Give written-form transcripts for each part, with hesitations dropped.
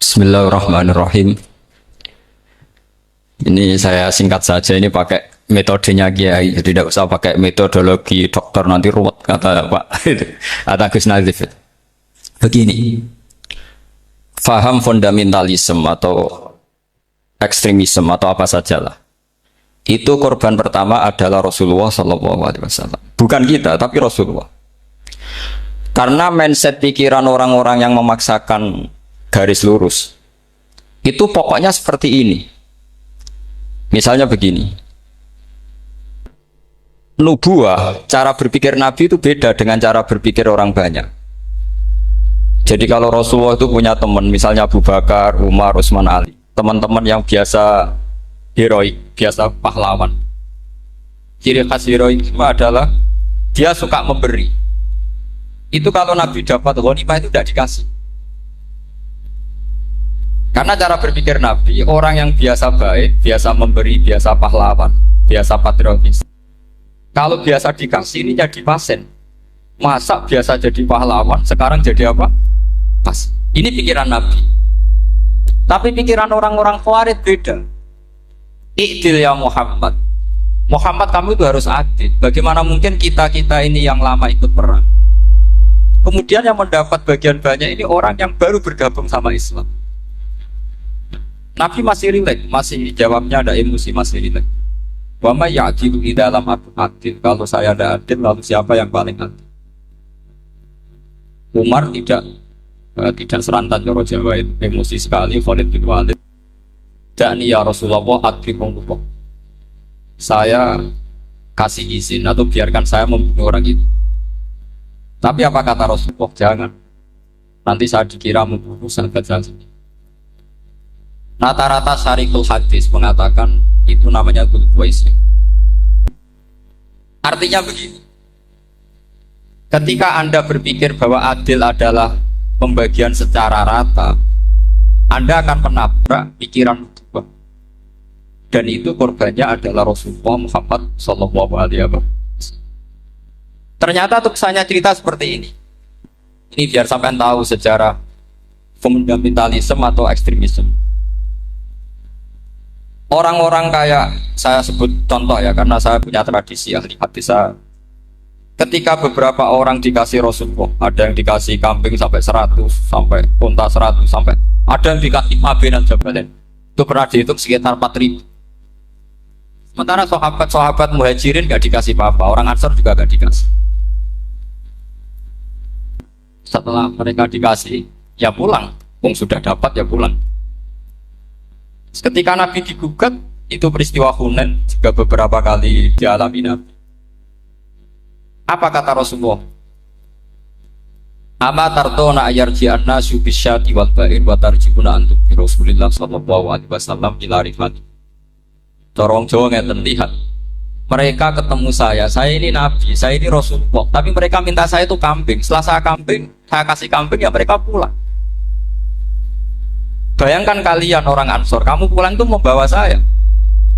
Bismillahirrahmanirrahim. Ini saya singkat saja, ini pakai metodenya Kiai, jadi tidak usah pakai metodologi dokter nanti ruwet kata Pak kata Gus Nazif. Begini, faham fundamentalisme atau ekstremisme atau apa sajalah. Itu korban pertama adalah Rasulullah SAW. Bukan kita, tapi Rasulullah. Karena mindset pikiran orang-orang yang memaksakan garis lurus itu pokoknya seperti ini. Misalnya begini, nubuah, cara berpikir Nabi itu beda dengan cara berpikir orang banyak. Jadi kalau Rasulullah itu punya teman, misalnya Abu Bakar, Umar, Utsman, Ali, teman-teman yang biasa heroik, biasa pahlawan. Ciri khas heroik adalah dia suka memberi. Itu kalau Nabi dapat ghanimah itu tidak dikasih. Karena cara berpikir Nabi, orang yang biasa baik, biasa memberi, biasa pahlawan, biasa patriotis. Kalau biasa dikasih, ini jadi pasien. Masa biasa jadi pahlawan, sekarang jadi apa? Pas. Ini pikiran Nabi. Tapi pikiran orang-orang Khawarij beda. I'dil ya Muhammad. Muhammad, kamu itu harus adil. Bagaimana mungkin kita-kita ini yang lama ikut perang? Kemudian yang mendapat bagian banyak ini orang yang baru bergabung sama Islam. Nabi masih rileks, masih jawabnya ada emosi, masih rileks. Wa may ya'dilu idza lam akun adil. Kalau saya ada adil, lalu siapa yang paling adil? Umar tidak serantan cara Jawa itu, emosi sekali. Khalid bin Walid, "Da'ni ya Rasulullah adrikum lupa." Saya kasih izin atau biarkan saya membunuh orang itu. Tapi apa kata Rasulullah? Jangan. Nanti saya dikira membunuh sahabat saya sendiri. Rata-rata syarikul hadis mengatakan itu namanya Dzulquwaisy. Artinya begini, ketika Anda berpikir bahwa adil adalah pembagian secara rata, Anda akan menabrak pikiran kedua. Dan itu korbannya adalah Rasulullah Muhammad SAW. Ternyata tulisannya cerita seperti ini. Ini biar sampai tahu sejarah fundamentalisme atau ekstremisme. Orang-orang kayak saya sebut contoh ya, karena saya punya tradisi ahli hadis. Ketika beberapa orang dikasih Rasulullah, ada yang dikasih kambing sampai 100, sampai unta 100, sampai ada yang dikasih mabenan jabalen. Itu pernah dihitung sekitar 4.000. Sementara sahabat-sahabat muhajirin gak dikasih apa-apa, orang Ansor juga gak dikasih. Setelah mereka dikasih, ya pulang. Sudah dapat ya pulang. Ketika Nabi digugat, itu peristiwa Hunain juga beberapa kali dialami Nabi. Apa kata Rasulullah? Ama tartona ayarji'an nasu bisyati wal ba'ir wa tarjibuna antum bi Rasulillah sallallahu alaihi wasallam ila rifat. Corong Jawa ngeten, lihat. Mereka ketemu saya ini Nabi, saya ini Rasulullah, tapi mereka minta saya itu kambing. Setelah saya kasih kambing, ya mereka pulang. Bayangkan kalian orang Ansor, kamu pulang itu membawa saya.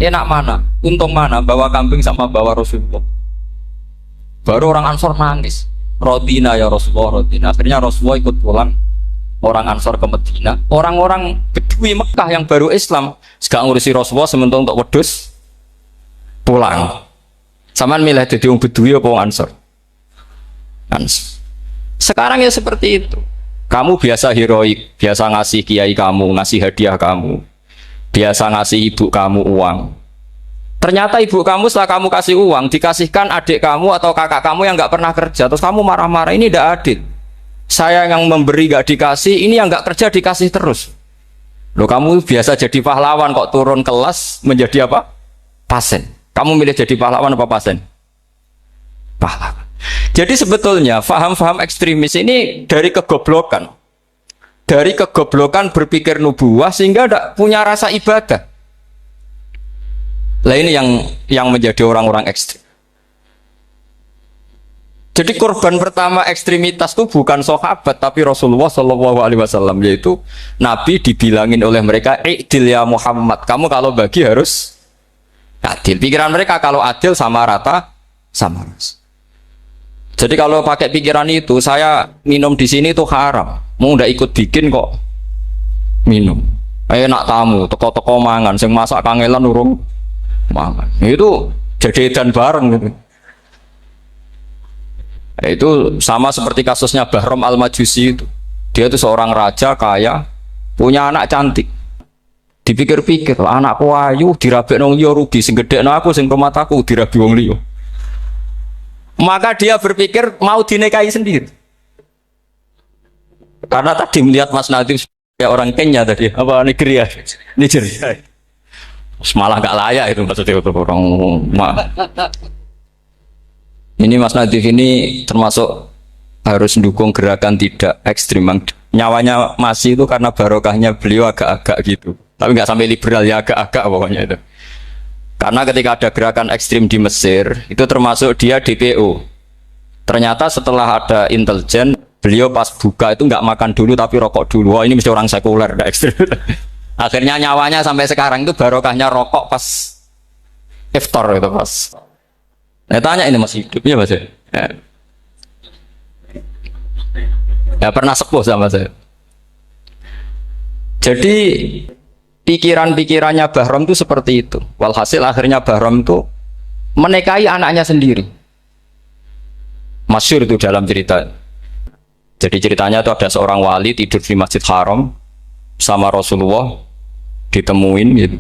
Enak mana? Untung mana? Bawa kambing sama bawa Rasulullah. Baru orang Ansor nangis. Rodina ya Rasulullah, Rodina. Akhirnya Rasulullah ikut pulang. Orang Ansor ke Medina. Orang-orang Bedui Mekah yang baru Islam, sekarang ngurusi Rasulullah sementara untuk wedus pulang. Saman milih jadi orang Bedui apa orang Ansor? Ansor. Sekarang ya seperti itu. Kamu biasa heroik, biasa ngasih kiai kamu, ngasih hadiah kamu, biasa ngasih ibu kamu uang. Ternyata ibu kamu setelah kamu kasih uang, dikasihkan adik kamu atau kakak kamu yang nggak pernah kerja, terus kamu marah-marah, ini tidak adil. Saya yang memberi nggak dikasih, ini yang nggak kerja dikasih terus. Loh, kamu biasa jadi pahlawan kok turun kelas menjadi apa? Pasien. Kamu milih jadi pahlawan apa pasien? Pahlawan. Jadi sebetulnya faham-faham ekstremis ini dari kegoblokan. Dari kegoblokan berpikir nubuah sehingga tidak punya rasa ibadah. Lah ini yang menjadi orang-orang ekstrim. Jadi korban pertama ekstremitas itu bukan sahabat tapi Rasulullah SAW, yaitu Nabi dibilangin oleh mereka, "I'dil ya Muhammad, kamu kalau bagi harus adil." Pikiran mereka kalau adil sama rata, sama rasa. Jadi kalau pakai pikiran itu, saya minum di sini itu haram. Mau udah ikut bikin kok. minum. Enak tamu, teko-teko mangan, sing masak kangelan urung mangan. Itu jadi edan bareng gitu. Itu sama seperti kasusnya Bahram Al-Majusi itu. Dia itu seorang raja kaya, punya anak cantik. Dipikir-pikir, anakku ayu dirabi nang liya rugi, sing gedhekno aku sing rumataku dirabi wong liya. Maka dia berpikir mau dinikahi sendiri. Karena tadi melihat Mas Nadiem kayak orang Kenya tadi, apa Nigeria, Nigeria. Malah nggak layak itu maksudnya untuk orang. Ini Mas Nadiem ini termasuk harus mendukung gerakan tidak ekstrim. Nyawanya masih itu karena barokahnya beliau agak-agak gitu. Tapi nggak sampai liberal ya, agak-agak pokoknya itu. Karena ketika ada gerakan ekstrim di Mesir, itu termasuk dia DPO. Ternyata setelah ada intelijen, beliau pas buka itu nggak makan dulu tapi rokok dulu. Wah ini mesti orang sekuler, nggak ekstrim. Akhirnya nyawanya sampai sekarang itu barokahnya rokok pas iftar itu pas. Saya tanya ini masih hidupnya mas ya? Ya pernah sepuh sama saya. Jadi pikiran-pikirannya Bahram itu seperti itu. Walhasil akhirnya Bahram itu menikahi anaknya sendiri. Masyhur itu dalam cerita. Jadi ceritanya itu ada seorang wali tidur di Masjid Haram sama Rasulullah, ditemuin gitu.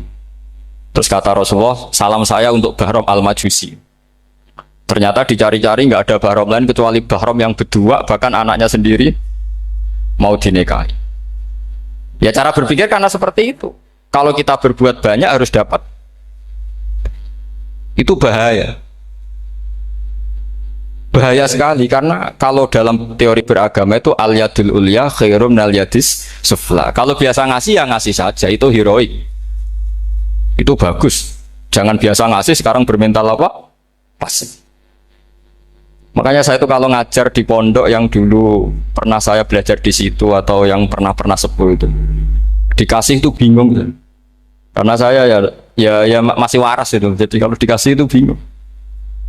Terus kata Rasulullah, salam saya untuk Bahram Al-Majusi. Ternyata dicari-cari nggak ada Bahram lain kecuali Bahram yang berdua, bahkan anaknya sendiri mau dinikahi. Ya cara berpikir karena seperti itu. Kalau kita berbuat banyak harus dapat. Itu bahaya. Bahaya sekali karena kalau dalam teori beragama itu al-yadul ulya khairum minal yadis sufla. Kalau biasa ngasih ya ngasih saja, itu heroik. Itu bagus. Jangan biasa ngasih sekarang bermental apa? Pasif. Makanya saya itu kalau ngajar di pondok yang dulu pernah saya belajar di situ atau yang pernah sepuh itu, dikasih itu bingung. Karena saya ya masih waras itu. Jadi kalau dikasih itu bingung.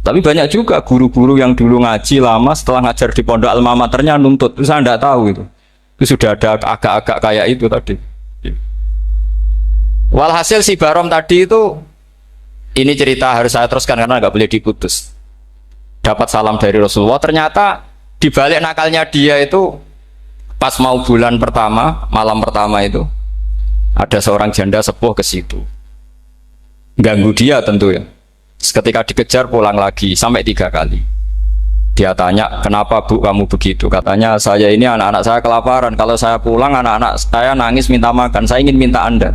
Tapi banyak juga guru-guru yang dulu ngaji lama setelah ngajar di pondok alma maternya nuntut. Itu saya tidak tahu itu. Itu sudah ada agak-agak kayak itu tadi. Walhasil si Bahram tadi itu, ini cerita harus saya teruskan karena nggak boleh diputus. Dapat salam dari Rasulullah. Ternyata di balik nakalnya dia itu pas mau bulan pertama, malam pertama itu ada seorang janda sepuh ke situ. Ganggu dia tentu ya. Ketika dikejar pulang lagi sampai 3 kali. Dia tanya, kenapa bu kamu begitu? Katanya saya ini anak-anak saya kelaparan. Kalau saya pulang anak-anak saya nangis minta makan. Saya ingin minta Anda.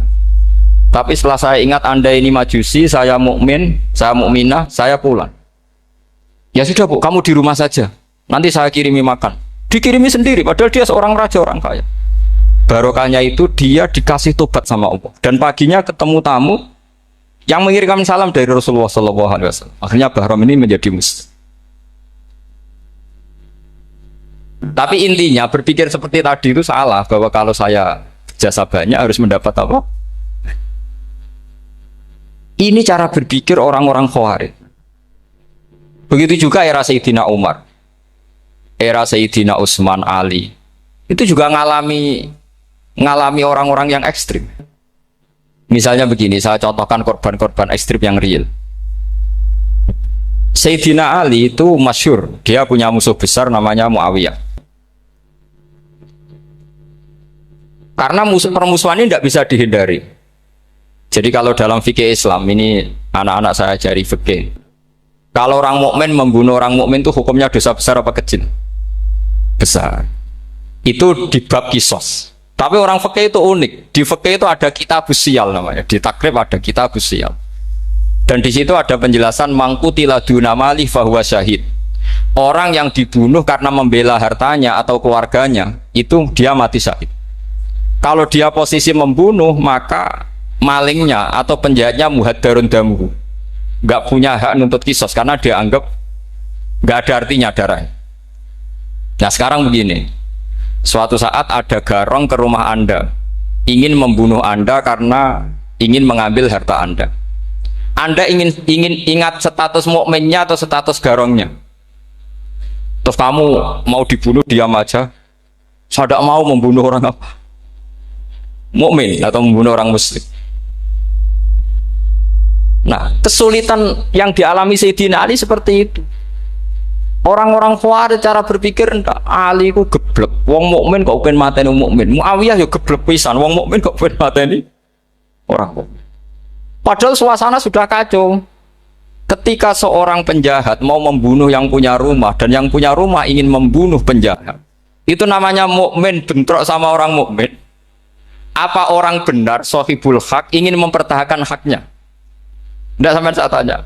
Tapi setelah saya ingat Anda ini majusi, saya mukmin, saya mukminah, saya pulang. Ya sudah bu, kamu di rumah saja. Nanti saya kirimi makan. Dikirimi sendiri, padahal dia seorang raja, orang kaya. Barokahnya itu dia dikasih tobat sama Allah. Dan paginya ketemu tamu yang mengirimkan salam dari Rasulullah SAW. Akhirnya Bahram ini menjadi muslim. Tapi intinya berpikir seperti tadi itu salah, bahwa kalau saya jasa banyak harus mendapat apa? Ini cara berpikir orang-orang Khawarij. Begitu juga era Sayyidina Umar, era Sayyidina Utsman, Ali. Itu juga ngalami orang-orang yang ekstrim. Misalnya begini, saya contohkan korban-korban ekstrim yang real. Sayyidina Ali itu masyhur, dia punya musuh besar namanya Muawiyah. Karena permusuhan ini tidak bisa dihindari. Jadi kalau dalam fikih Islam, ini anak-anak saya ajari fikih. Kalau orang mukmin membunuh orang mukmin itu hukumnya dosa besar apa kecil? Besar. Itu di bab kisos. Tapi orang fikih itu unik. Di fikih itu ada kitabus siyal namanya. Di takrib ada kitabus siyal. Dan di situ ada penjelasan mangkutila duna mali fahuwa syahid. Orang yang dibunuh karena membela hartanya atau keluarganya, itu dia mati syahid. Kalau dia posisi membunuh, maka malingnya atau penjahatnya muhaddarun damuhu. Nggak punya hak nuntut kisos karena dia anggap nggak ada artinya darah. Nah sekarang begini. Suatu saat ada garong ke rumah Anda, ingin membunuh Anda karena ingin mengambil harta Anda. Anda ingin ingat status mukminnya atau status garongnya. Terus kamu mau dibunuh diam aja. Saya tidak mau membunuh orang apa. mukmin atau membunuh orang muslim. Nah, kesulitan yang dialami Sayyidina Ali seperti itu. Orang-orang Khawarij cara berpikir ndak Ali ku geblek. Wong mukmin kok pengen mateni mukmin. Muawiyah yo geblek pisan. Wong mukmin kok pengen mateni orang mukmin. Padahal suasana sudah kacau. Ketika seorang penjahat mau membunuh yang punya rumah dan yang punya rumah ingin membunuh penjahat, itu namanya mukmin bentrok sama orang mukmin. Apa orang benar sahibul hak ingin mempertahankan haknya? Tidak sampai saya tanya.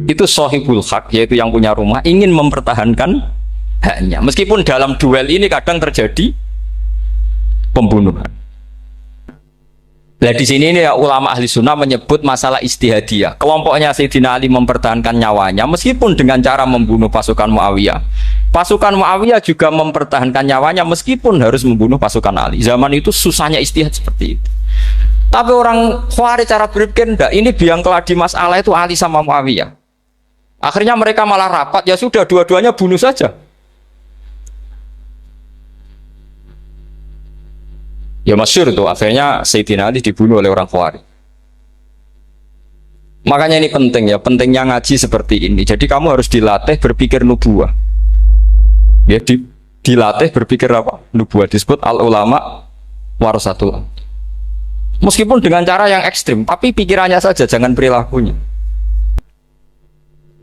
Itu sahibul hak, yaitu yang punya rumah ingin mempertahankan haknya. Meskipun dalam duel ini kadang terjadi pembunuhan. Nah di sini ini ya, ulama ahli sunnah menyebut masalah istihadiyah. Kelompoknya Sayyidina Ali mempertahankan nyawanya meskipun dengan cara membunuh pasukan Muawiyah. Pasukan Muawiyah juga mempertahankan nyawanya meskipun harus membunuh pasukan Ali. Zaman itu susahnya istihad seperti itu. Tapi orang Khawarij cara berpikir enggak, ini biang keladi masalah itu Ali sama Muawiyah. Akhirnya mereka malah rapat, ya sudah dua-duanya bunuh saja. Ya masyhur tuh, akhirnya Sayyidina Ali dibunuh oleh orang Khawarij. Makanya ini penting ya, pentingnya ngaji seperti ini. Jadi kamu harus dilatih berpikir nubuwah. Ya dilatih berpikir apa? Nubuwah, disebut al ulama warasatul. Meskipun dengan cara yang ekstrim, tapi pikirannya saja, jangan perilakunya.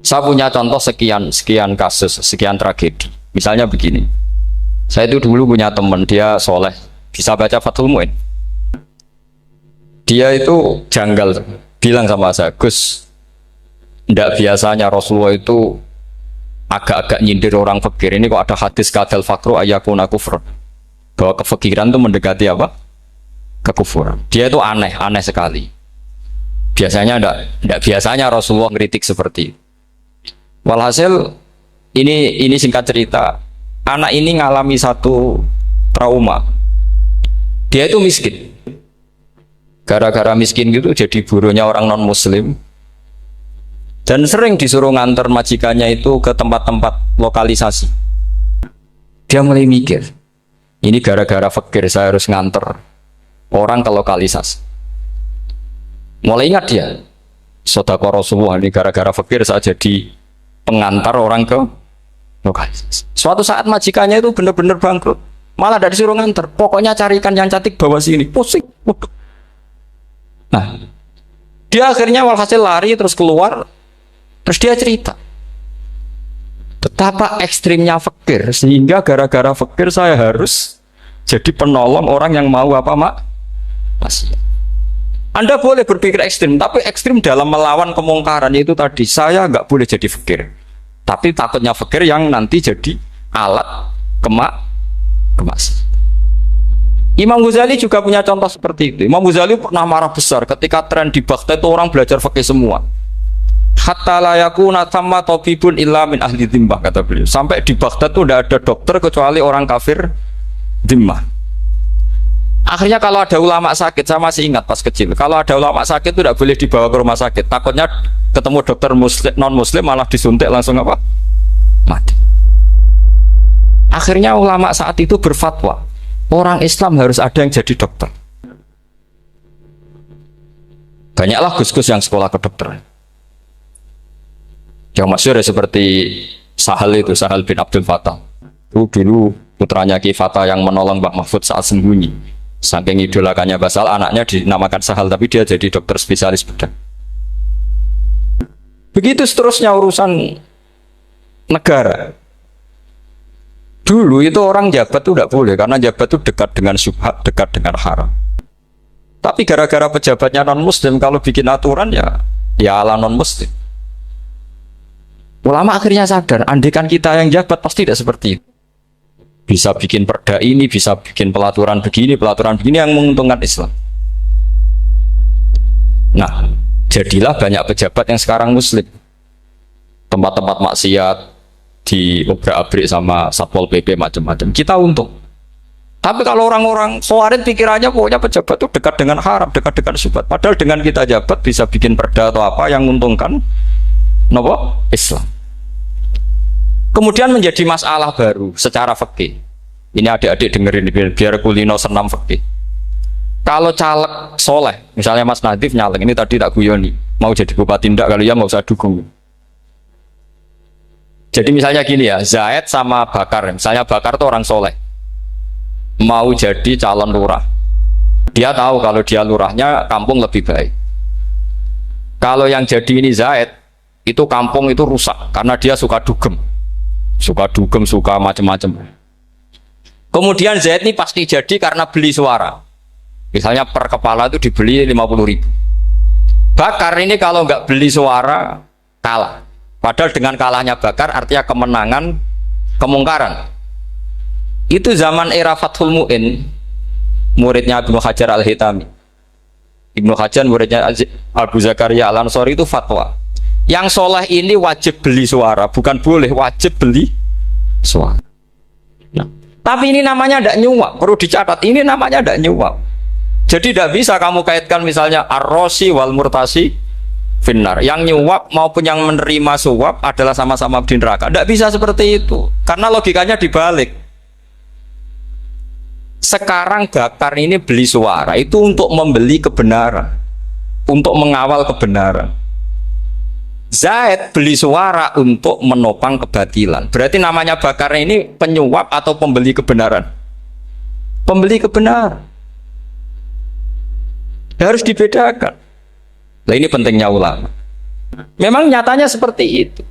Saya punya contoh sekian kasus, sekian tragedi. Misalnya begini, saya itu dulu punya teman, dia soleh, bisa baca Fathul Mu'in. Dia itu janggal, bilang sama saya, Gus, tidak biasanya Rasulullah itu agak-agak nyindir orang fakir. Ini kok ada hadis kadal fakru ayakuna kufur, bahwa kefakiran itu mendekati apa? Kekufuran. Dia itu aneh sekali. Biasanya enggak biasanya Rasulullah ngeritik seperti itu. Walhasil ini singkat cerita, anak ini ngalami satu trauma. Dia itu miskin. Gara-gara miskin gitu jadi burunya orang non muslim. Dan sering disuruh nganter majikannya itu ke tempat-tempat lokalisasi. Dia mulai mikir, ini gara-gara fakir saya harus nganter orang ke lokalisasi. Mulai ingat dia, sedekah Rasulullah ini gara-gara fakir saya jadi pengantar orang ke lokalisasi. Suatu saat majikannya itu benar-benar bangkrut, malah dari disuruh nganter. Pokoknya carikan yang cantik bawa sini. Pusing. Nah, dia akhirnya walhasil lari terus keluar, terus dia cerita betapa ekstrimnya fakir sehingga gara-gara fakir saya harus jadi penolong orang yang mau apa maksiat. Anda boleh berpikir ekstrim, tapi ekstrim dalam melawan kemungkaran itu tadi. Saya nggak boleh jadi fakir, tapi takutnya fakir yang nanti jadi alat kemaksiatan. Imam Ghazali juga punya contoh seperti itu. Imam Ghazali pernah marah besar ketika tren di Baghdad itu orang belajar fikih semua. Hatta la yakuna thamma tabibun illa min ahli dhimmah, kata beliau. Sampai di Baghdad itu tidak ada dokter kecuali orang kafir dhimmah. Akhirnya kalau ada ulama sakit, saya masih ingat pas kecil, kalau ada ulama sakit itu tidak boleh dibawa ke rumah sakit. Takutnya ketemu dokter non muslim malah disuntik langsung apa? Mati. Akhirnya ulama saat itu berfatwa, orang Islam harus ada yang jadi dokter. Banyaklah gus-gus yang sekolah kedokteran. Yang masyhur seperti Sahal itu, Sahal bin Abdul Fattah. Itu dulu putranya Ki Fatah yang menolong Mbah Mahfud saat sembunyi. Saking idolakannya Basal, anaknya dinamakan Sahal, tapi dia jadi dokter spesialis bedah. Begitu seterusnya urusan negara. Dulu itu orang jabat itu tidak boleh, karena jabat itu dekat dengan syubhat, dekat dengan haram. Tapi gara-gara pejabatnya non-muslim, kalau bikin aturan ya ala non-muslim. Ulama akhirnya sadar, andekan kita yang jabat pasti tidak seperti itu. Bisa bikin perda ini, bisa bikin pelaturan begini yang menguntungkan Islam. Nah, jadilah banyak pejabat yang sekarang muslim. Tempat-tempat maksiat diobrak-abrik sama Satpol PP macam-macam. Kita untung. Tapi kalau orang-orang Khawarij pikirannya pokoknya pejabat itu dekat dengan haram, dekat dengan syubhat. Padahal dengan kita jabat bisa bikin perda atau apa yang menguntungkan Islam. Kemudian menjadi masalah baru secara fikih. Ini adik-adik dengerin biar kulino senam fikih. Kalau caleg soleh, misalnya Mas Nadif nyalek, ini tadi tak guyoni, mau jadi bupati ndak, kalau ya mau usah dukung. Jadi misalnya gini ya, Zaid sama Bakar, misalnya Bakar tuh orang soleh, mau jadi calon lurah. Dia tahu kalau dia lurahnya kampung lebih baik. Kalau yang jadi ini Zaid, itu kampung itu rusak karena dia suka dugem, suka macam-macam. Kemudian Zaid ini pasti jadi karena beli suara. Misalnya per kepala itu dibeli 50.000. Bakar ini kalau nggak beli suara kalah. Padahal dengan kalahnya Bakar artinya kemenangan kemungkaran. Itu zaman era Fathul Mu'in, muridnya Ibnu Hajar Al-Hitami. Ibnu Hajar muridnya Abu Zakaria Al-Ansori itu fatwa. Yang soleh ini wajib beli suara, bukan boleh, wajib beli suara. Nah, tapi ini namanya tidak nyuap, perlu dicatat. Ini namanya tidak nyuap. Jadi tidak bisa kamu kaitkan misalnya ar-rosi wal murtasi finnar. Yang nyuap maupun yang menerima suap adalah sama-sama di neraka. Tidak bisa seperti itu, karena logikanya dibalik. Sekarang Bakar ini beli suara itu untuk membeli kebenaran, untuk mengawal kebenaran. Zaid beli suara untuk menopang kebatilan. Berarti namanya Bakar ini penyuap atau pembeli kebenaran? Pembeli kebenaran. Harus dibedakan. Nah, ini pentingnya ulama. Memang nyatanya seperti itu.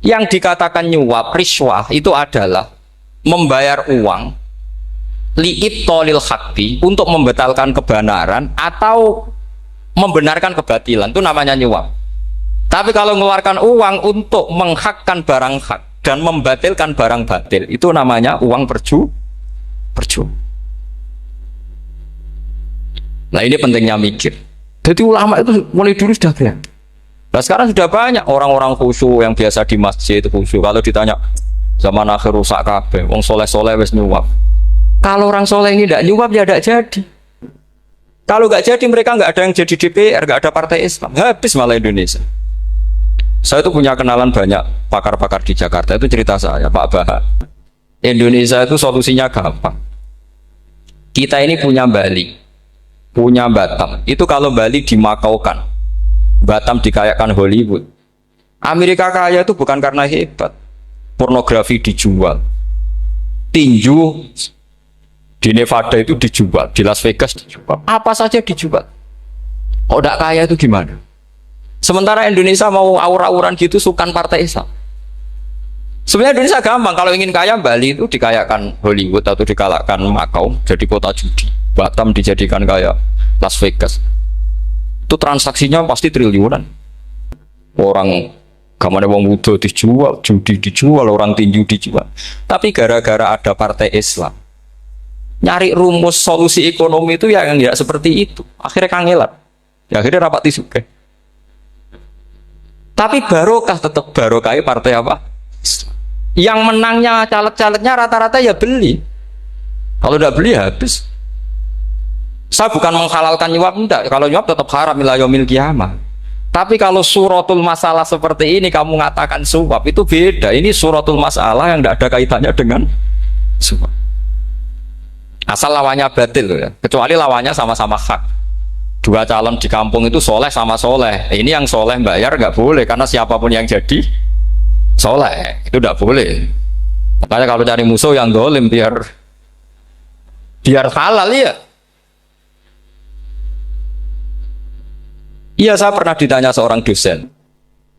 Yang dikatakan nyuap, riswah itu adalah membayar uang li'ib tolil hakti untuk membatalkan kebenaran atau membenarkan kebatilan, itu namanya nyuap. Tapi kalau mengeluarkan uang untuk menghakkan barang hak dan membatalkan barang batil, itu namanya uang perju. Nah, ini pentingnya mikir. Jadi ulama itu mulai dulu sudah bilang. Nah, sekarang sudah banyak orang-orang khusyuk yang biasa di masjid khusyuk. Kalau ditanya zaman akhir rusak kabeh, wong soleh-soleh wis nyuap. Kalau orang soleh ini tidak nyuap ya tidak jadi. Kalau nggak jadi mereka nggak ada yang jadi DPR, nggak ada partai Islam, habis malah Indonesia. Saya itu punya kenalan banyak pakar-pakar di Jakarta, itu cerita saya, Pak Baha. Indonesia itu solusinya gampang. Kita ini punya Bali, punya Batam. Itu kalau Bali dimakaukan, Batam dikayakan Hollywood. Amerika kaya itu bukan karena hebat. Pornografi dijual, tinju di Nevada itu dijual, di Las Vegas dijual, apa saja dijual. Oh, tidak kaya itu gimana? Sementara Indonesia mau aur-auran gitu sukan partai Islam. Sebenarnya Indonesia gampang, kalau ingin kaya Bali itu dikayakan Hollywood atau dikalahkan Makau jadi kota judi. Batam dijadikan kaya Las Vegas. Itu transaksinya pasti triliunan. Orang gamane wong wudo dijual, judi dijual, orang tinju dijual. Tapi gara-gara ada partai Islam, nyari rumus solusi ekonomi itu yang tidak seperti itu. Akhirnya kangelan. Ya, akhirnya rapat isuke. Tapi barokah tetap barokah partai apa? Yang menangnya caleg-calegnya rata-rata ya beli. Kalau tidak beli habis. Saya bukan menghalalkan nyuap, enggak. Kalau nyuap tetap haram ila yaumil qiyamah. Tapi kalau suratul masalah seperti ini kamu mengatakan suap, itu beda. Ini suratul masalah yang tidak ada kaitannya dengan suap. Asal lawannya batil ya. Kecuali lawannya sama-sama hak. Dua calon di kampung itu soleh sama soleh. Ini yang soleh bayar nggak boleh, karena siapapun yang jadi soleh itu nggak boleh. Makanya kalau cari musuh yang dolim biar halal ya. Iya, saya pernah ditanya seorang dosen.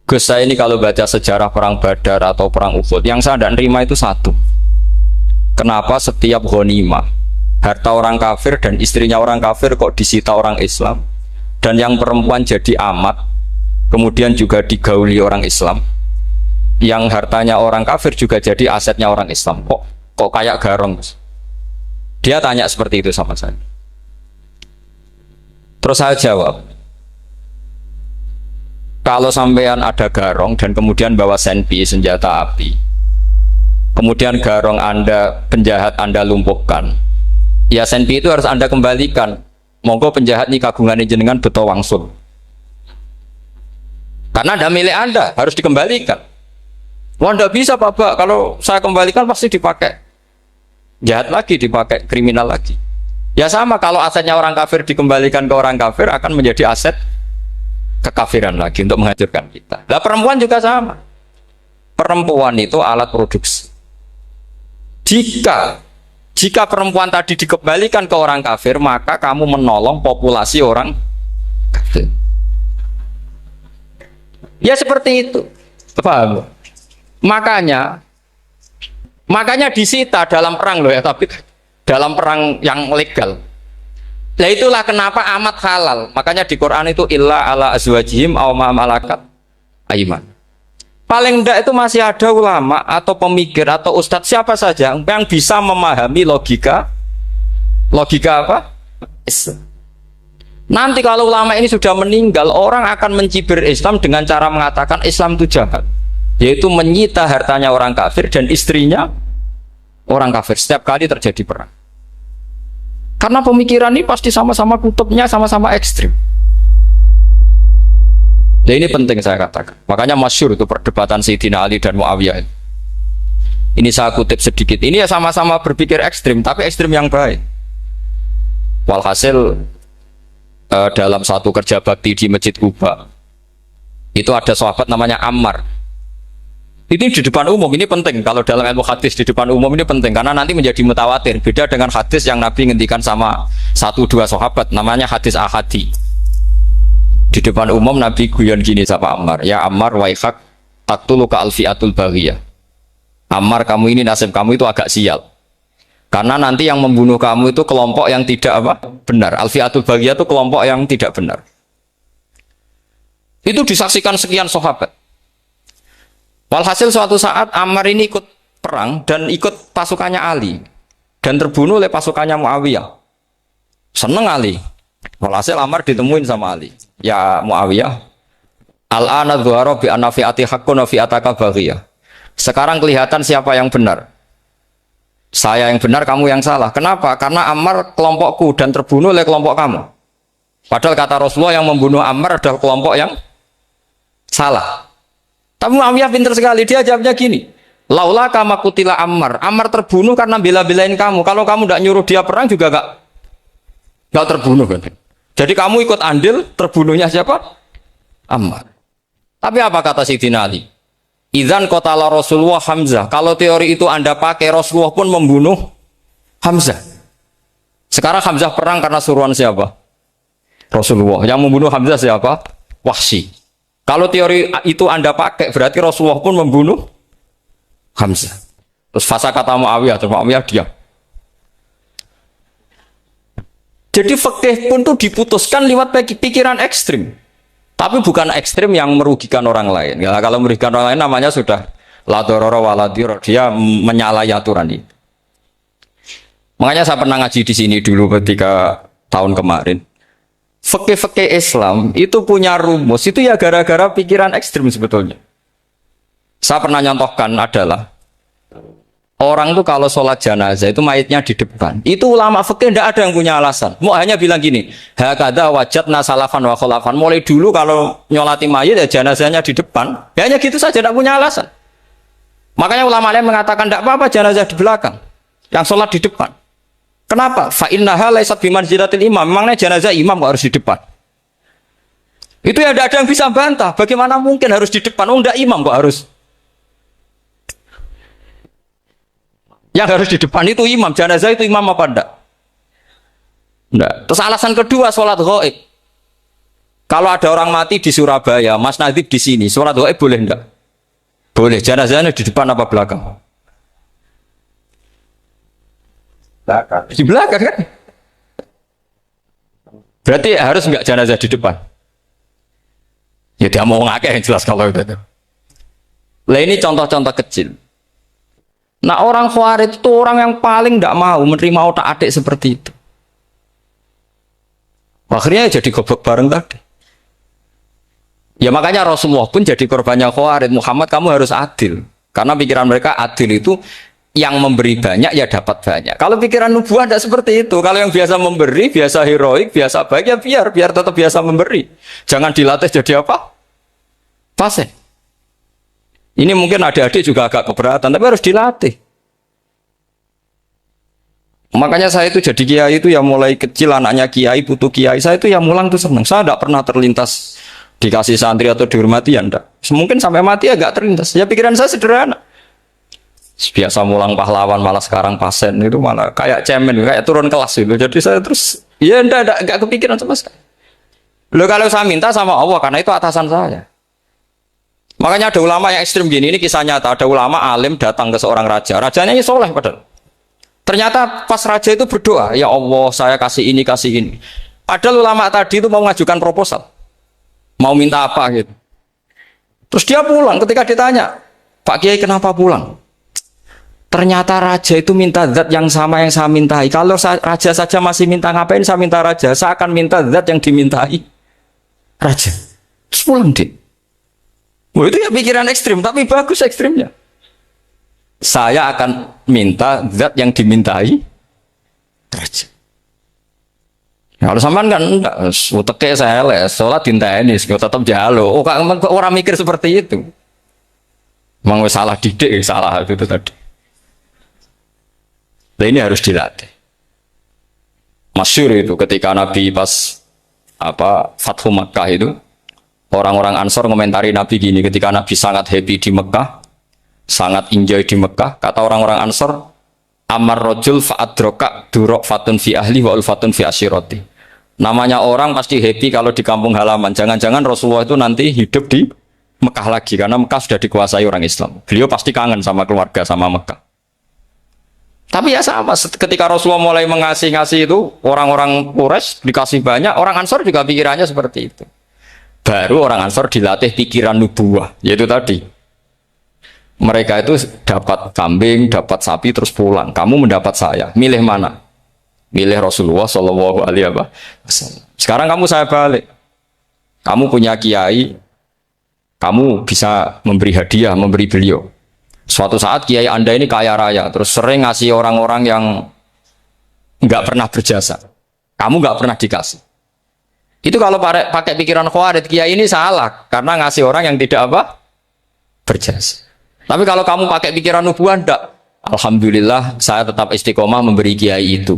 Gus, saya ini kalau baca sejarah perang Badar atau perang Uhud, yang saya tidak nerima itu satu. Kenapa setiap ghanimah harta orang kafir dan istrinya orang kafir kok disita orang Islam, dan yang perempuan jadi amat kemudian juga digauli orang Islam, yang hartanya orang kafir juga jadi asetnya orang Islam, kok kayak garong? Dia tanya seperti itu sama saya. Terus saya jawab, kalau sampean ada garong dan kemudian bawa senpi, senjata api, kemudian garong Anda, penjahat Anda lumpuhkan, ya senpi itu harus Anda kembalikan. Monggo penjahat ini kagungan jenengan beto wangsul, karena ada milik Anda, harus dikembalikan. Wah, tidak bisa Pak, kalau saya kembalikan pasti dipakai jahat lagi, dipakai kriminal lagi. Ya sama, kalau asetnya orang kafir dikembalikan ke orang kafir akan menjadi aset kekafiran lagi untuk menghancurkan kita. Lah perempuan juga sama. Perempuan itu alat produksi. Jika perempuan tadi dikembalikan ke orang kafir, maka kamu menolong populasi orang kafir. Ya seperti itu. Paham? Makanya disita dalam perang loh ya, tapi dalam perang yang legal. Nah itulah kenapa amat halal. Makanya di Quran itu illa ala azwajihim aw ma malakat aiman. Paling enggak itu masih ada ulama atau pemikir atau ustadz siapa saja yang bisa memahami logika apa? Islam. Nanti kalau ulama ini sudah meninggal, orang akan mencibir Islam dengan cara mengatakan Islam itu jahat, yaitu menyita hartanya orang kafir dan istrinya orang kafir setiap kali terjadi perang. Karena pemikiran ini pasti sama-sama kutubnya sama-sama ekstrim. Nah ini penting saya katakan. Makanya masyhur itu perdebatan Sayyidina Ali dan Muawiyah. Ini saya kutip sedikit. Ini ya sama-sama berpikir ekstrim, tapi ekstrim yang baik. Walhasil dalam satu kerja bakti di Masjid Kuba, itu ada sahabat namanya Ammar. Ini di depan umum, ini penting. Kalau dalam ilmu hadis di depan umum ini penting karena nanti menjadi mutawatir. Beda dengan hadis yang Nabi ngendikan sama 1-2 sahabat, namanya hadis ahadi. Di depan umum Nabi guyon gini sama Ammar, ya Ammar waihak taktuluka alfiatul baghiyah. Ammar, kamu ini nasib kamu itu agak sial. Karena nanti yang membunuh kamu itu kelompok yang tidak benar. Alfiatul baghiyah itu kelompok yang tidak benar. Itu disaksikan sekian sahabat. Walhasil suatu saat Ammar ini ikut perang dan ikut pasukannya Ali dan terbunuh oleh pasukannya Muawiyah. Seneng Ali. Walhasil Ammar ditemuin sama Ali. Ya Muawiyah, al-ana dhuhara bi anna fi'ati haqqun wa fi'ataka baghiyah. Sekarang kelihatan siapa yang benar. Saya yang benar, kamu yang salah. Kenapa? Karena Ammar kelompokku dan terbunuh oleh kelompok kamu. Padahal kata Rasulullah yang membunuh Ammar adalah kelompok yang salah. Tapi Muawiyah pintar sekali, dia jawabnya gini, laula kama kutila Ammar. Ammar terbunuh karena bela-belain kamu. Kalau kamu tidak nyuruh dia perang juga gak terbunuh kan. Jadi kamu ikut andil, terbunuhnya siapa? Ammar. Tapi apa kata Sayyidina Ali? Idzan qatala Rasulullah Hamzah. Kalau teori itu Anda pakai, Rasulullah pun membunuh Hamzah. Sekarang Hamzah perang karena suruhan siapa? Rasulullah. Yang membunuh Hamzah siapa? Wahsy. Kalau teori itu Anda pakai, berarti Rasulullah pun membunuh Hamzah. Terus fasa kata Muawiyah, terus Muawiyah diam. Jadi fikih pun tuh diputuskan lewat pikiran ekstrim. Tapi bukan ekstrim yang merugikan orang lain. Ya, kalau merugikan orang lain namanya sudah la dororo wa la dirar. Dia menyalahi aturan ini. Makanya saya pernah ngaji di sini dulu ketika tahun kemarin. Fikih-fikih Islam itu punya rumus, itu ya gara-gara pikiran ekstrim sebetulnya. Saya pernah nyontohkan adalah orang tuh kalau sholat jenazah itu mayitnya di depan. Itu ulama fikih tidak ada yang punya alasan. Mau hanya bilang gini, hakadha wajadna salafan wa khalafan. Mulai dulu kalau nyolati mayit ya jenazahnya di depan. Ya hanya gitu saja, tidak punya alasan. Makanya ulama lain mengatakan tidak apa-apa jenazah di belakang, yang sholat di depan. Kenapa? Fa innaha laysat bimanzilatil imam. Memangnya jenazah imam kok harus di depan? Itu ya tidak ada yang bisa bantah. Bagaimana mungkin harus di depan? Oh enggak, imam kok harus. Yang harus di depan itu imam. Jenazah itu imam apa enggak? Enggak. Terus alasan kedua, sholat ghaib. Kalau ada orang mati di Surabaya, Mas Nadib di sini, sholat ghaib boleh enggak? Boleh. Jenazahnya di depan apa belakang? Belakang. Di belakang kan? Berarti harus enggak jenazah di depan? Ya dia mau ngakeh yang jelas kalau itu. Lah ini contoh-contoh kecil. Nah orang Khawarij itu orang yang paling tidak mau menerima otak-atik seperti itu. Akhirnya jadi goblok bareng tadi. Ya makanya Rasulullah pun jadi korbannya Khawarij. Muhammad, kamu harus adil. Karena pikiran mereka adil itu yang memberi banyak ya dapat banyak. Kalau pikiran nubuah tidak seperti itu. Kalau yang biasa memberi, biasa heroik, biasa baik ya biar tetap biasa memberi. Jangan dilatih jadi apa? Fasih. Ini mungkin adik-adik juga agak keberatan, tapi harus dilatih. Makanya saya itu jadi kiai itu ya mulai kecil anaknya kiai, putu kiai. Saya itu ya mulang tuh seneng. Saya tidak pernah terlintas dikasih santri atau dihormati ya enggak. Mungkin sampai mati agak terlintas. Ya pikiran saya sederhana. Biasa mulang pahlawan malah sekarang pasien itu malah kayak cemen, kayak turun kelas itu. Jadi saya terus ya enggak kepikiran sama sekali. Loh kalau saya minta sama Allah karena itu atasan saya. Makanya ada ulama yang ekstrim gini, ini kisah nyata. Ada ulama alim datang ke seorang raja. Rajanya ini soleh padahal. Ternyata pas raja itu berdoa, ya Allah saya kasih ini, kasih ini. Padahal ulama tadi itu mau mengajukan proposal. Mau minta apa gitu. Terus dia pulang ketika ditanya, Pak Kiai kenapa pulang? Ternyata raja itu minta zat yang sama yang saya mintai. Kalau raja saja masih minta, ngapain saya minta raja? Saya akan minta zat yang dimintai raja. Terus pulang deh. Wah, itu ya pikiran ekstrim, tapi bagus ekstrimnya. Saya akan minta zat yang dimintai raja. Kalau sampean kan enggak, uteke saya les, sholat dinteni, tetap jalo. Oh, orang mikir seperti itu. Memang salah didik, salah itu tadi. Nah, ini harus dilatih. Masyhur itu ketika Nabi pas Fathu Makkah itu, orang-orang Ansor komentari Nabi gini, ketika Nabi sangat happy di Mekah, sangat enjoy di Mekah, kata orang-orang Ansor, amar rojul fa'adroka durok fatun fi ahli wa ulfatun fi asyiroti. Namanya orang pasti happy kalau di kampung halaman. Jangan-jangan Rasulullah itu nanti hidup di Mekah lagi, karena Mekah sudah dikuasai orang Islam. Beliau pasti kangen sama keluarga, sama Mekah. Tapi ya sama, ketika Rasulullah mulai mengasih-ngasih itu, orang-orang Quraisy dikasih banyak, orang Ansor juga pikirannya seperti itu. Baru orang Ansor dilatih pikiran nubuwah, yaitu tadi. Mereka itu dapat kambing, dapat sapi, terus pulang. Kamu mendapat saya, milih mana? Milih Rasulullah Shallallahu Alaihi Wasallam. Sekarang kamu saya balik. Kamu punya kiai, kamu bisa memberi hadiah, memberi beliau. Suatu saat kiai Anda ini kaya raya, terus sering ngasih orang-orang yang nggak pernah berjasa. Kamu nggak pernah dikasih. Itu kalau pakai pikiran khawarij, kiai ini salah karena ngasih orang yang tidak berjasa. Tapi kalau kamu pakai pikiran nubuah, enggak. Alhamdulillah saya tetap istiqomah memberi kiai itu.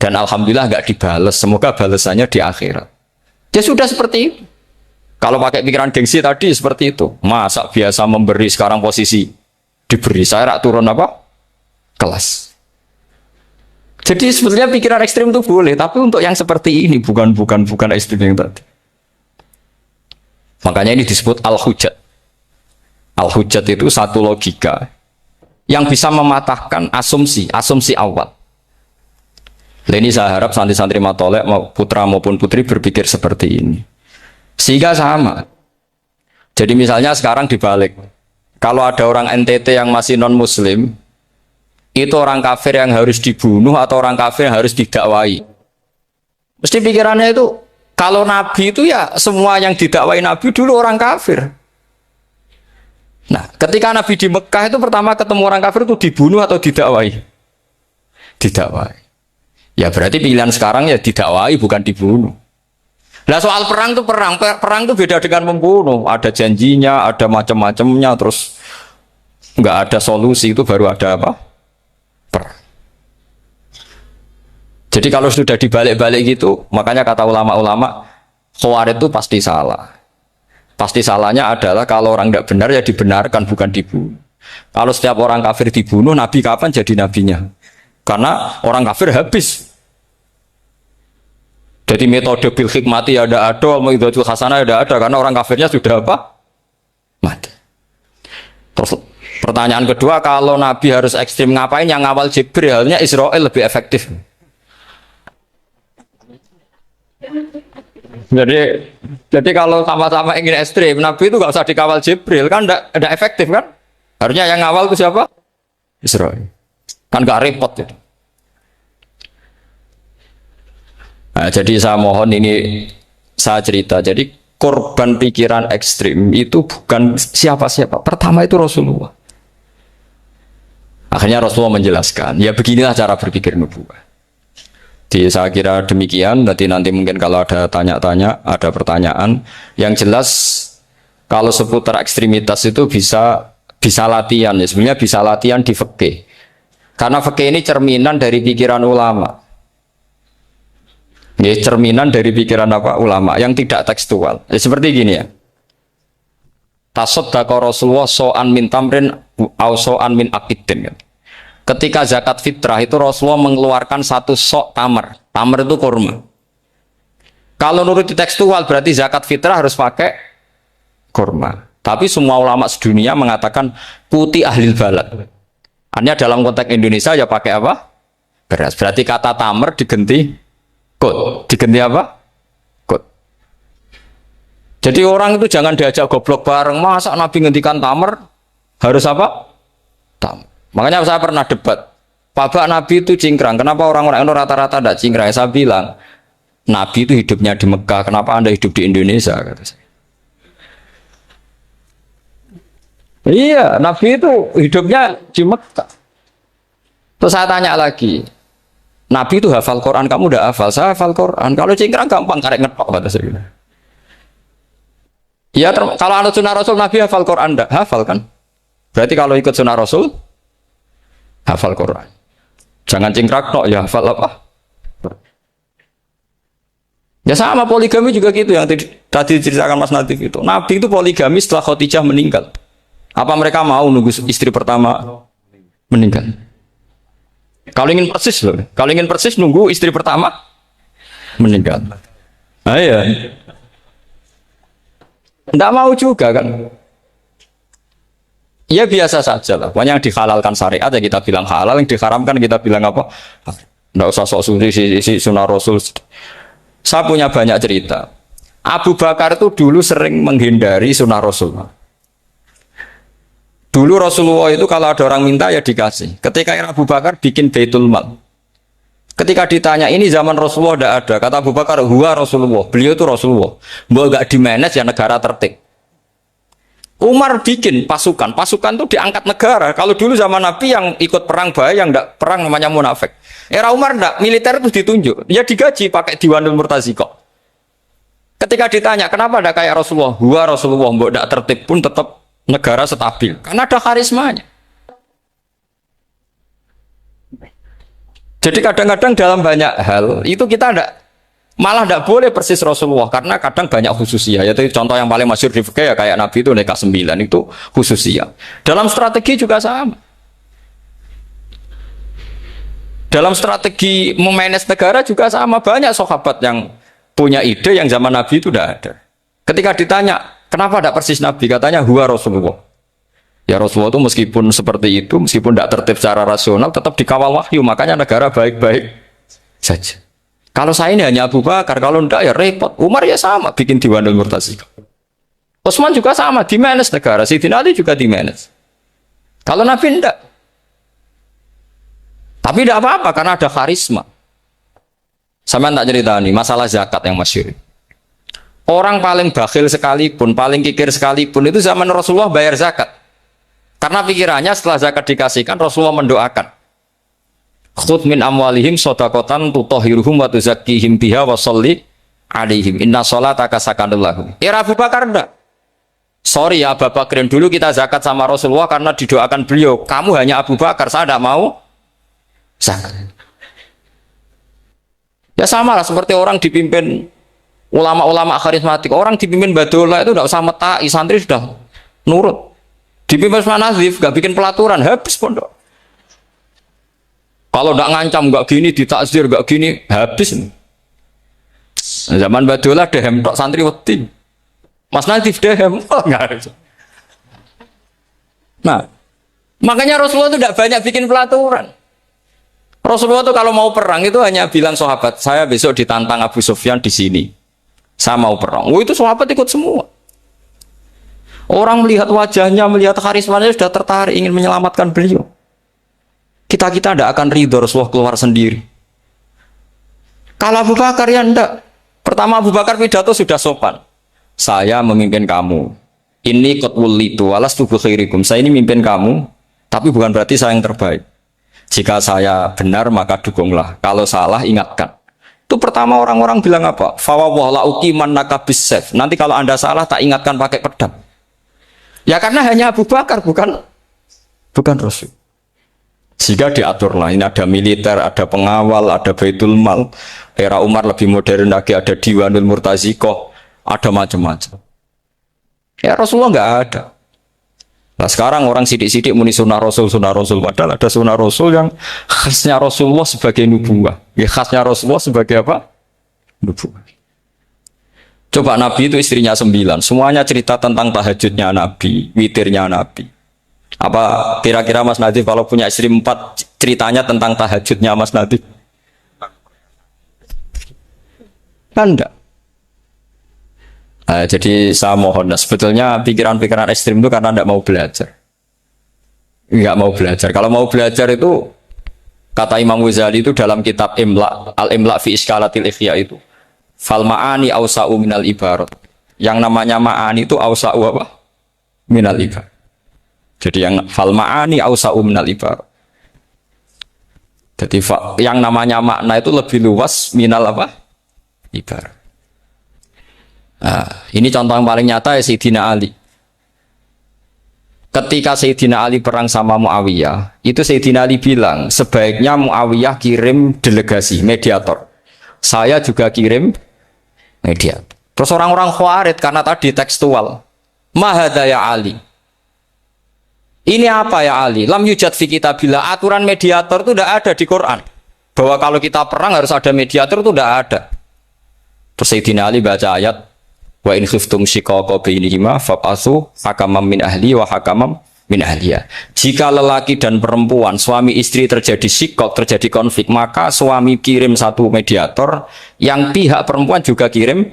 Dan alhamdulillah nggak dibales. Semoga balasannya di akhirat. Dia sudah seperti itu. Kalau pakai pikiran gengsi tadi seperti itu. Masa biasa memberi sekarang posisi diberi, saya rak turun kelas. Jadi sebetulnya pikiran ekstrim itu boleh, tapi untuk yang seperti ini bukan ekstrim yang tadi. Makanya ini disebut al-hujjat. Al-hujjat itu satu logika yang bisa mematahkan asumsi awal. Ini saya harap santri-santri matolek, putra maupun putri berpikir seperti ini. Sehingga sama. Jadi misalnya sekarang dibalik. Kalau ada orang NTT yang masih non-muslim, itu orang kafir yang harus dibunuh atau orang kafir yang harus didakwai. Mesti pikirannya itu, kalau Nabi itu ya semua yang didakwai Nabi dulu orang kafir. Nah, ketika Nabi di Mekah itu pertama ketemu orang kafir itu dibunuh atau didakwai? Didakwai. Ya berarti pilihan sekarang ya didakwai bukan dibunuh. Nah soal perang itu perang itu beda dengan membunuh. Ada janjinya, ada macam-macamnya, terus nggak ada solusi, itu baru ada perang. Jadi kalau sudah dibalik-balik gitu, makanya kata ulama-ulama, khawarij itu pasti salah. Pasti salahnya adalah kalau orang nggak benar ya dibenarkan, bukan dibunuh. Kalau setiap orang kafir dibunuh, Nabi kapan jadi nabinya? Karena orang kafir habis. Jadi metode bil hikmati ya ada, metode hasanah ya ada, karena orang kafirnya sudah mati. Terus pertanyaan kedua, kalau Nabi harus ekstrim ngapain? Yang ngawal Jibril, halnya Israel lebih efektif. Jadi kalau sama-sama ingin ekstrim, Nabi itu nggak usah dikawal Jibril, kan enggak efektif kan? Harusnya yang ngawal itu siapa? Israel. Kan nggak repot itu. Nah, jadi saya mohon ini saya cerita. Jadi korban pikiran ekstrim itu bukan siapa-siapa. Pertama itu Rasulullah. Akhirnya Rasulullah menjelaskan, ya beginilah cara berpikir nubuwah. Jadi saya kira demikian. Nanti mungkin kalau ada tanya-tanya, ada pertanyaan. Yang jelas kalau seputar ekstremitas itu bisa latihan. Ya sebenarnya bisa latihan di fikih. Karena fikih ini cerminan dari pikiran ulama. Ya, cerminan dari pikiran apa ulama yang tidak tekstual. Ya, seperti gini ya. Tasaddaqa Rasulullah so'an min tamrin au so'an min aqidin. Ketika zakat fitrah itu Rasulullah mengeluarkan satu sok tamar. Tamar itu kurma. Kalau menurut tekstual berarti zakat fitrah harus pakai kurma. Tapi semua ulama sedunia mengatakan putih ahlil balad. Hanya dalam konteks Indonesia ya pakai apa? Beras. Berarti kata tamar diganti kut. Diganti apa? Kut. Jadi orang itu jangan diajak goblok bareng. Masa Nabi ngendikan tamar harus apa? Tamar. Makanya saya pernah debat. Pak Nabi itu cingkrang. Kenapa orang-orang itu rata-rata tidak cingkrang? Saya bilang, Nabi itu hidupnya di Mekah. Kenapa Anda hidup di Indonesia? Kata saya. Iya, Nabi itu hidupnya di Mekah. Terus saya tanya lagi, Nabi itu hafal Quran, kamu udah hafal? Saya hafal Quran. Kalau cingkrang gampang, karek ngetok kata saya. Ya, kalau anut sunnah Rasul, Nabi hafal Quran enggak? Hafal kan? Berarti kalau ikut sunnah Rasul, hafal Quran. Jangan cingkrang tok, ya hafal apa? Ya sama poligami juga gitu yang tadi diceritakan Mas Natif itu. Nabi itu poligami setelah Khadijah meninggal. Apa mereka mau nunggu istri pertama meninggal? Kalau ingin persis loh. Kalau ingin persis nunggu istri pertama meninggal. Ah ya. Enggak mau juga kan? Ya biasa saja lah. Pokoknya yang dihalalkan syariat ya kita bilang halal, yang diharamkan kita bilang apa? Enggak usah sok suci sunnah Rasul. Saya punya banyak cerita. Abu Bakar itu dulu sering menghindari sunnah Rasul. Dulu Rasulullah itu kalau ada orang minta ya dikasih. Ketika Abu Bakar bikin Baitul Mal. Ketika ditanya ini zaman Rasulullah tidak ada. Kata Abu Bakar, huwa Rasulullah. Beliau itu Rasulullah. Mau gak di-manage ya negara tertib. Umar bikin pasukan. Pasukan itu diangkat negara. Kalau dulu zaman Nabi yang ikut perang bahaya, yang tidak perang namanya munafik. Era Umar tidak, militer itu ditunjuk. Ya digaji pakai Diwanul Murtaziqah. Ketika ditanya kenapa tidak kayak Rasulullah? Huwa Rasulullah. Mau tidak tertib pun tetap negara stabil karena ada karismanya. Jadi kadang-kadang dalam banyak hal itu kita malah tidak boleh persis Rasulullah karena kadang banyak khususiyah. Yaitu contoh yang paling masyhur di fikih ya kayak Nabi itu nikah 9 itu khususiyah. Dalam strategi juga sama. Dalam strategi memanage negara juga sama, banyak sahabat yang punya ide yang zaman Nabi itu tidak ada. Ketika ditanya kenapa tidak persis Nabi? Katanya huwa Rasulullah. Ya Rasulullah itu meskipun seperti itu, meskipun tidak tertib secara rasional, tetap dikawal wahyu. Makanya negara baik-baik saja. Kalau saya ini hanya Abu Bakar, kalau tidak ya repot. Umar ya sama, bikin Diwanul Murtaziqah. Utsman juga sama, di-manage negara. Sayyidina Ali juga di-manage. Kalau Nabi tidak. Tapi tidak apa-apa, karena ada karisma. Sama tak cerita nih, masalah zakat yang masyhur. Orang paling bakhil sekalipun, paling kikir sekalipun itu zaman Rasulullah bayar zakat. Karena pikirannya setelah zakat dikasihkan, Rasulullah mendoakan. Khudh min amwalihim shadaqatan tutahhiruhum wa tuzakkihim biha wa sholli alaihim. Inna sholataka sakanul lahum. Era Abu Bakar enggak. Sorry ya Abu Bakar, dulu kita zakat sama Rasulullah karena didoakan beliau. Kamu hanya Abu Bakar, saya tidak mau zakat. Ya sama lah seperti orang dipimpin ulama-ulama karismatik, orang dipimpin Badola itu tidak usah metai, santri sudah nurut. Dipimpin Usman Nazif, gak bikin pelaturan, habis pondok. Kalau tidak ngancam, gak gini, ditakzir, gak gini, habis. Zaman Badola dehem tok santri wedi. Mas Nazif dehem, Nah, makanya Rasulullah itu tidak banyak bikin pelaturan. Rasulullah itu kalau mau perang itu hanya bilang sahabat, saya besok ditantang Abu Sufyan di sini. Saya mau perang. Oh itu sahabat ikut semua. Orang melihat wajahnya, melihat karismanya sudah tertarik ingin menyelamatkan beliau. Kita tidak akan ridho Rasulullah keluar sendiri. Kalau Abu Bakar ya enggak. Pertama Abu Bakar pidato sudah sopan. Saya memimpin kamu. Ini qutwul litu walas tubuh khairikum. Saya ini memimpin kamu, tapi bukan berarti saya yang terbaik. Jika saya benar maka dukunglah. Kalau salah ingatkan. Itu pertama orang-orang bilang apa? Fawwah la uqiman nakabisef. Nanti kalau Anda salah tak ingatkan pakai pedang. Ya karena hanya Abu Bakar bukan Rasul. Sehingga diatur lah, ini ada militer, ada pengawal, ada baitul mal. Era Umar lebih modern lagi, ada Diwanul Murtazikoh, ada macam-macam. Ya Rasulullah nggak ada. Nah sekarang orang sidik-sidik muni sunnah Rasul, padahal ada sunnah Rasul yang khasnya Rasulullah sebagai nubuwah. Ya khasnya Rasulullah sebagai apa? Nubuwah. Coba Nabi itu istrinya 9, semuanya cerita tentang tahajudnya Nabi, witirnya Nabi. Apa kira-kira Mas Nadif kalau punya istri 4 ceritanya tentang tahajudnya Mas Nadif? Kan enggak. Jadi saya mohon, sebetulnya pikiran-pikiran ekstrim itu karena enggak mau belajar. Enggak mau belajar. Kalau mau belajar itu, kata Imam Ghazali itu dalam kitab Imla, Al-Imla fi Iskalatil Ikhya itu, fal ma'ani awsa'u minal ibarat. Yang namanya ma'ani itu awsa'u apa? Minal ibarat. Jadi yang fal ma'ani awsa'u minal ibarat. Jadi yang namanya makna itu lebih luas minal apa? Ibarat. Nah, ini contoh yang paling nyata ya Sayyidina Ali. Ketika Sayyidina Ali perang sama Muawiyah, itu Sayyidina Ali bilang, sebaiknya Muawiyah kirim delegasi, mediator. Saya juga kirim mediator. Terus orang-orang Khawarij karena tadi tekstual. Mahada ya Ali. Ini apa ya Ali? Lam yujad fi kitabillah. Aturan mediator itu tidak ada di Quran. Bahwa kalau kita perang harus ada mediator itu tidak ada. Terus Sayyidina Ali baca ayat wa in khiftum shiqaqa bainihima fab'atsu hakaman min ahli wa hakaman min ahliya. Jika lelaki dan perempuan, suami istri terjadi shiqaq, terjadi konflik, maka suami kirim satu mediator, yang pihak perempuan juga kirim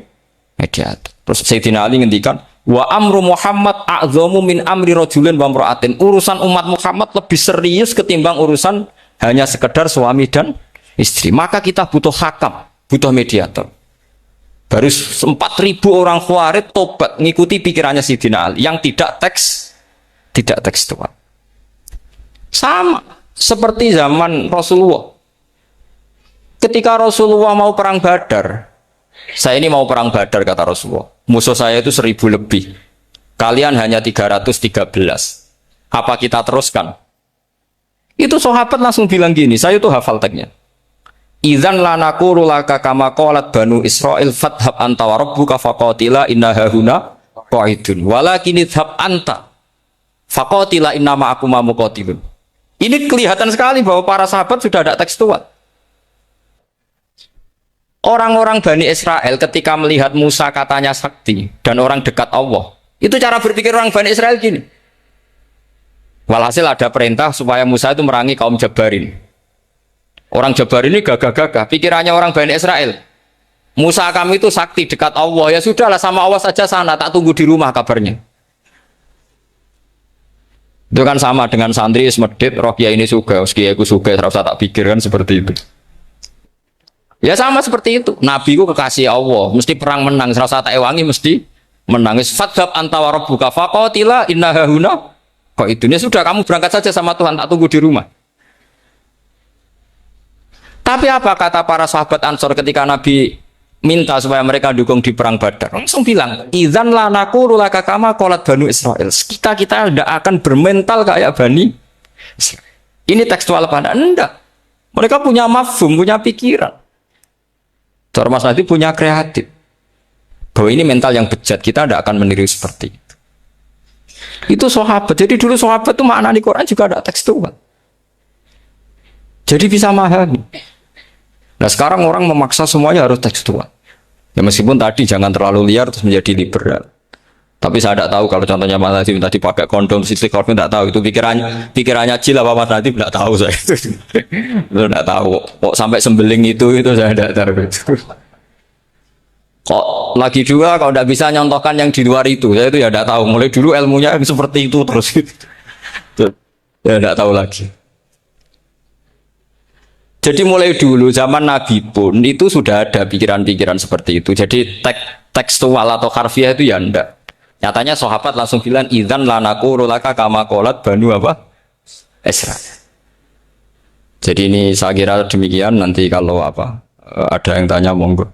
mediator. Terus Sayyidina Ali ngendikan wa amru Muhammad a'zamu min amri rajulin wa imra'atin. Urusan umat Muhammad lebih serius ketimbang urusan hanya sekedar suami dan istri. Maka kita butuh hakam, butuh mediator. Baru 4.000 orang Khawarij tobat ngikuti pikirannya Sayyidina Ali yang tidak tekstual. Sama seperti zaman Rasulullah. Ketika Rasulullah mau perang Badar, saya ini mau perang Badar kata Rasulullah. Musuh saya itu 1.000 lebih. Kalian hanya 313. Apa kita teruskan? Itu sahabat langsung bilang gini, saya tuh hafal teksnya. Idzan lanaqulu laka kama qalat banu Israil fathab anta wa rabbuka faqatila inna hahuna qaidun walakin idhab anta faqatila inna ma'akum muqatilun. Ini kelihatan sekali bahwa para sahabat sudah ada tekstual. Orang-orang Bani Israel ketika melihat Musa katanya sakti dan orang dekat Allah, itu cara berpikir orang Bani Israel gini. Walhasil ada perintah supaya Musa itu merangi kaum Jabarin. Orang Jabarin ini gagah-gagah, pikirannya orang Bani Israel. Musa kami itu sakti dekat Allah, ya sudahlah sama Allah saja sana, tak tunggu di rumah kabarnya. Itu kan sama dengan santri semedit, roh kiai ini suga, kiai aku suga, terus tak pikirkan seperti itu. Ya sama seperti itu. Nabi ku kekasih Allah, mesti perang menang. Serasa tak ewangi mesti menang. Fadhab anta wa rabbuka faqatila inna hahuna. Kok itu ya sudah kamu berangkat saja sama Tuhan, tak tunggu di rumah. Tapi apa kata para sahabat Ansor ketika Nabi minta supaya mereka dukung di perang Badar? Langsung bilang, "Idzan la naqulu laka kama qalat Banu Israil." Kita tidak akan bermental kayak Bani Israil. Ini tekstual apa? Enggak. Mereka punya mafhum, punya pikiran. Cara Mas Nadif punya kreatif. Bahwa ini mental yang bejat, kita tidak akan meniru seperti itu. Itu sahabat. Jadi dulu sahabat itu makna di Quran juga ada tekstual. Jadi bisa memahami. Nah sekarang orang memaksa semuanya harus tekstual. Ya meskipun tadi jangan terlalu liar terus menjadi liberal. Tapi saya tidak tahu kalau contohnya Mas Nadif tadi pakai kondom, istiqomah tidak tahu itu pikirannya Jil apa Mas Nadif tidak tahu saya itu tidak tahu. Kok sampai sembeling itu saya tidak tahu itu. Kok lagi juga kalau tidak bisa nyontohkan yang di luar itu saya itu ya tidak tahu. Mulai dulu ilmunya seperti itu terus gitu. Ya tidak tahu lagi. Jadi mulai dulu zaman Nabi pun itu sudah ada pikiran-pikiran seperti itu. Jadi tekstual atau harfiah itu ya enggak. Nyatanya sahabat langsung bilang idzan lanaku laka kama qalat Banu apa? Israil. Jadi ini saya kira demikian, nanti kalau ada yang tanya monggo.